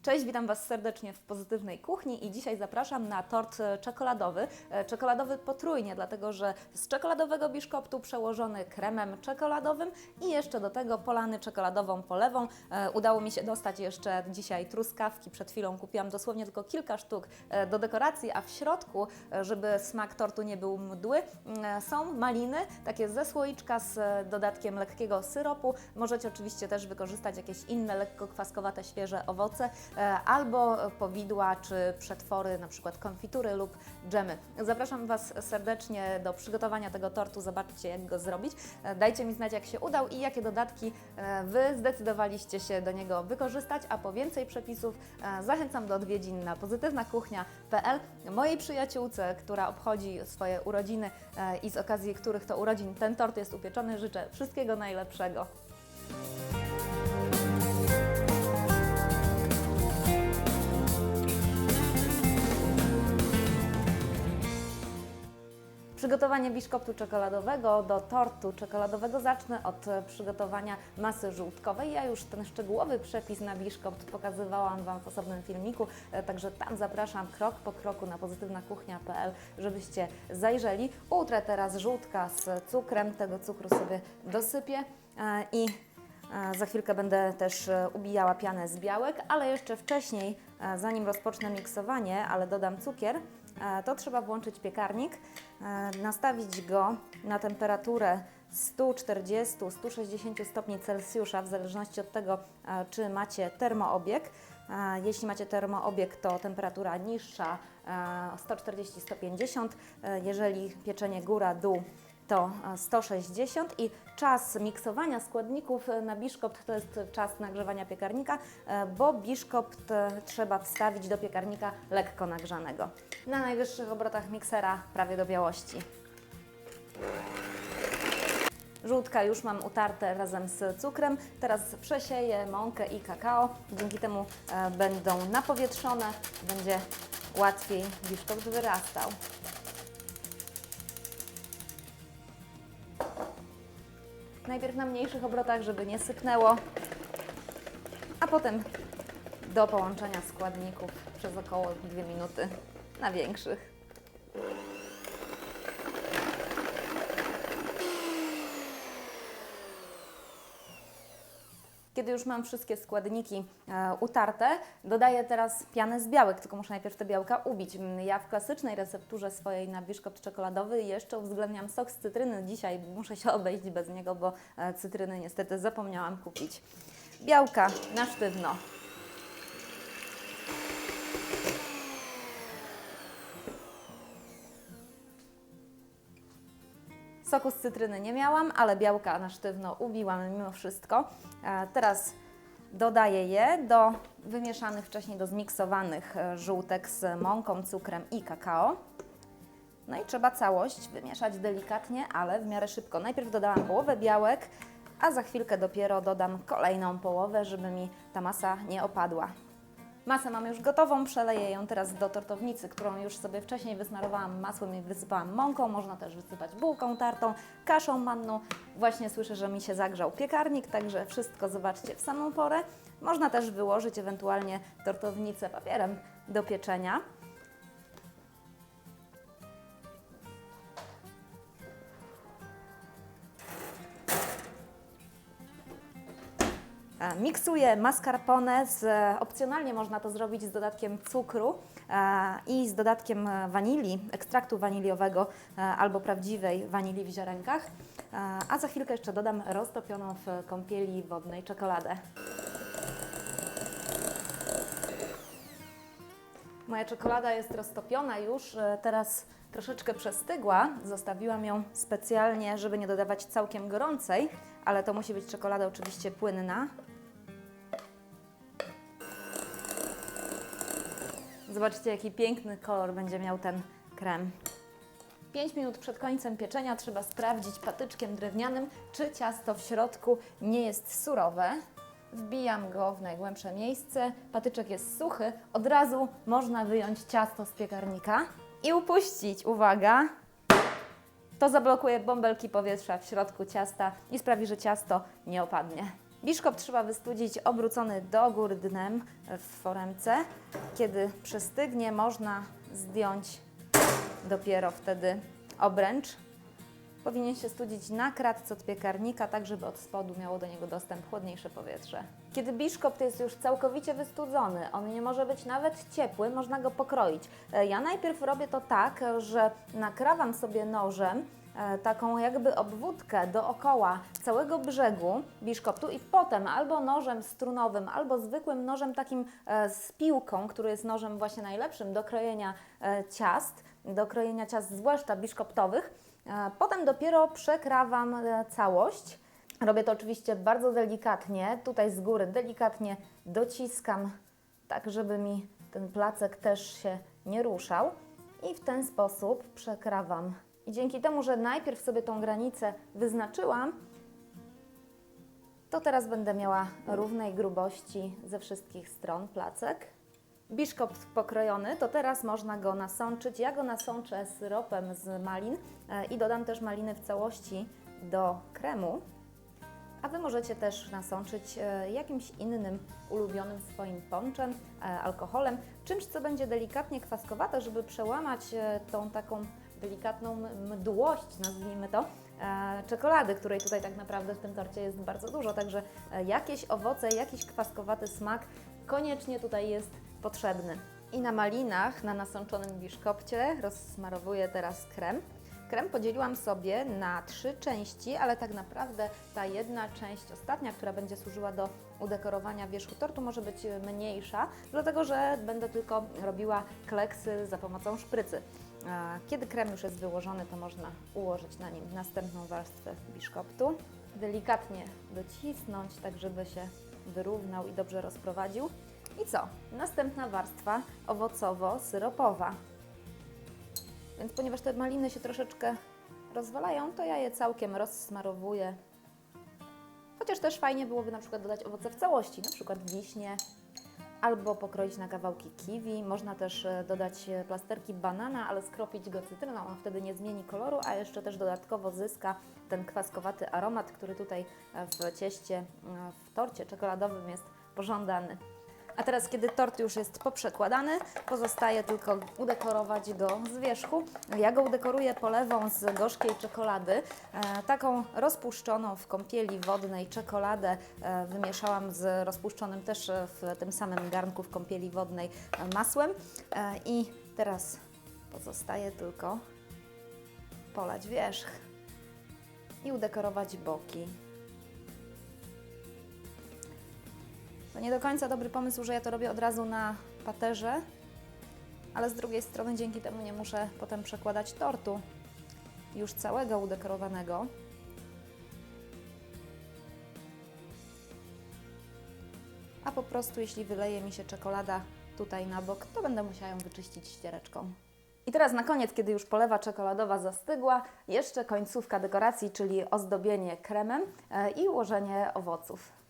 Cześć, witam Was serdecznie w Pozytywnej Kuchni i dzisiaj zapraszam na tort czekoladowy. Czekoladowy potrójnie, dlatego że z czekoladowego biszkoptu przełożony kremem czekoladowym i jeszcze do tego polany czekoladową polewą. Udało mi się dostać jeszcze dzisiaj truskawki, przed chwilą kupiłam dosłownie tylko kilka sztuk do dekoracji, a w środku, żeby smak tortu nie był mdły, są maliny, takie ze słoiczka z dodatkiem lekkiego syropu. Możecie oczywiście też wykorzystać jakieś inne lekko kwaskowate, świeże owoce, albo powidła czy przetwory, na przykład konfitury lub dżemy. Zapraszam Was serdecznie do przygotowania tego tortu, zobaczcie jak go zrobić. Dajcie mi znać jak się udał i jakie dodatki Wy zdecydowaliście się do niego wykorzystać, a po więcej przepisów zachęcam do odwiedzin na pozytywnakuchnia.pl. Mojej przyjaciółce, która obchodzi swoje urodziny i z okazji których to urodzin ten tort jest upieczony, życzę wszystkiego najlepszego. Przygotowanie biszkoptu czekoladowego do tortu czekoladowego zacznę od przygotowania masy żółtkowej. Ja już ten szczegółowy przepis na biszkopt pokazywałam Wam w osobnym filmiku, także tam zapraszam krok po kroku na pozytywnakuchnia.pl, żebyście zajrzeli. Utrę teraz żółtka z cukrem, tego cukru sobie dosypię i za chwilkę będę też ubijała pianę z białek, ale jeszcze wcześniej, zanim rozpocznę miksowanie, ale dodam cukier, to trzeba włączyć piekarnik, nastawić go na temperaturę 140-160 stopni Celsjusza, w zależności od tego, czy macie termoobieg. Jeśli macie termoobieg, to temperatura niższa 140-150, jeżeli pieczenie góra-dół, to 160 i czas miksowania składników na biszkopt to jest czas nagrzewania piekarnika, bo biszkopt trzeba wstawić do piekarnika lekko nagrzanego. Na najwyższych obrotach miksera prawie do białości. Żółtka już mam utarte razem z cukrem. Teraz przesieję mąkę i kakao. Dzięki temu będą napowietrzone, będzie łatwiej biszkopt wyrastał. Najpierw na mniejszych obrotach, żeby nie sypnęło, a potem do połączenia składników przez około 2 minuty na większych. Kiedy już mam wszystkie składniki utarte, dodaję teraz pianę z białek, tylko muszę najpierw te białka ubić. Ja w klasycznej recepturze swojej na biszkopt czekoladowy jeszcze uwzględniam sok z cytryny. Dzisiaj muszę się obejść bez niego, bo cytryny niestety zapomniałam kupić. Białka na sztywno. Soku z cytryny nie miałam, ale białka na sztywno ubiłam mimo wszystko. Teraz dodaję je do wymieszanych wcześniej, do zmiksowanych żółtek z mąką, cukrem i kakao. No i trzeba całość wymieszać delikatnie, ale w miarę szybko. Najpierw dodałam połowę białek, a za chwilkę dopiero dodam kolejną połowę, żeby mi ta masa nie opadła. Masę mam już gotową, przeleję ją teraz do tortownicy, którą już sobie wcześniej wysmarowałam masłem i wysypałam mąką. Można też wysypać bułką tartą, kaszą manną. Właśnie słyszę, że mi się zagrzał piekarnik, także wszystko zobaczcie w samą porę. Można też wyłożyć ewentualnie tortownicę papierem do pieczenia. Miksuję mascarpone, opcjonalnie można to zrobić z dodatkiem cukru i z dodatkiem wanilii, ekstraktu waniliowego albo prawdziwej wanilii w ziarenkach, a za chwilkę jeszcze dodam roztopioną w kąpieli wodnej czekoladę. Moja czekolada jest roztopiona już, teraz troszeczkę przestygła. Zostawiłam ją specjalnie, żeby nie dodawać całkiem gorącej, ale to musi być czekolada oczywiście płynna. Zobaczcie, jaki piękny kolor będzie miał ten krem. 5 minut przed końcem pieczenia trzeba sprawdzić patyczkiem drewnianym, czy ciasto w środku nie jest surowe. Wbijam go w najgłębsze miejsce, patyczek jest suchy, od razu można wyjąć ciasto z piekarnika i upuścić, uwaga, to zablokuje bąbelki powietrza w środku ciasta i sprawi, że ciasto nie opadnie. Biszkopt trzeba wystudzić obrócony do góry dnem w foremce. Kiedy przystygnie, można zdjąć dopiero wtedy obręcz. Powinien się studzić na kratce od piekarnika, tak żeby od spodu miało do niego dostęp chłodniejsze powietrze. Kiedy biszkopt jest już całkowicie wystudzony, on nie może być nawet ciepły, można go pokroić. Ja najpierw robię to tak, że nakrawam sobie nożem taką jakby obwódkę dookoła całego brzegu biszkoptu i potem albo nożem strunowym, albo zwykłym nożem takim z piłką, który jest nożem właśnie najlepszym do krojenia ciast, zwłaszcza biszkoptowych. Potem dopiero przekrawam całość. Robię to oczywiście bardzo delikatnie, tutaj z góry delikatnie dociskam, tak żeby mi ten placek też się nie ruszał i w ten sposób przekrawam. I dzięki temu, że najpierw sobie tą granicę wyznaczyłam, to teraz będę miała równej grubości ze wszystkich stron placek. Biszkopt pokrojony, to teraz można go nasączyć. Ja go nasączę syropem z malin i dodam też maliny w całości do kremu. A Wy możecie też nasączyć jakimś innym ulubionym swoim ponczem, alkoholem, czymś, co będzie delikatnie kwaskowate, żeby przełamać tą taką delikatną mdłość, nazwijmy to, czekolady, której tutaj tak naprawdę w tym torcie jest bardzo dużo. Także jakieś owoce, jakiś kwaskowaty smak koniecznie tutaj jest potrzebny. I na malinach, na nasączonym biszkopcie rozsmarowuję teraz krem. Krem podzieliłam sobie na 3 części, ale tak naprawdę ta jedna część ostatnia, która będzie służyła do udekorowania wierzchu tortu, może być mniejsza, dlatego że będę tylko robiła kleksy za pomocą szprycy. Kiedy krem już jest wyłożony, to można ułożyć na nim następną warstwę biszkoptu. Delikatnie docisnąć, tak żeby się wyrównał i dobrze rozprowadził. I co? Następna warstwa owocowo-syropowa. Więc ponieważ te maliny się troszeczkę rozwalają, to ja je całkiem rozsmarowuję. Chociaż też fajnie byłoby na przykład dodać owoce w całości, na przykład wiśnie, albo pokroić na kawałki kiwi. Można też dodać plasterki banana, ale skropić go cytryną, on wtedy nie zmieni koloru, a jeszcze też dodatkowo zyska ten kwaskowaty aromat, który tutaj w cieście, w torcie czekoladowym jest pożądany. A teraz, kiedy tort już jest poprzekładany, pozostaje tylko udekorować go z wierzchu. Ja go udekoruję polewą z gorzkiej czekolady. Taką rozpuszczoną w kąpieli wodnej czekoladę wymieszałam z rozpuszczonym też w tym samym garnku w kąpieli wodnej masłem. I teraz pozostaje tylko polać wierzch i udekorować boki. To nie do końca dobry pomysł, że ja to robię od razu na paterze, ale z drugiej strony dzięki temu nie muszę potem przekładać tortu już całego udekorowanego. A po prostu jeśli wyleje mi się czekolada tutaj na bok, to będę musiała ją wyczyścić ściereczką. I teraz na koniec, kiedy już polewa czekoladowa zastygła, jeszcze końcówka dekoracji, czyli ozdobienie kremem i ułożenie owoców.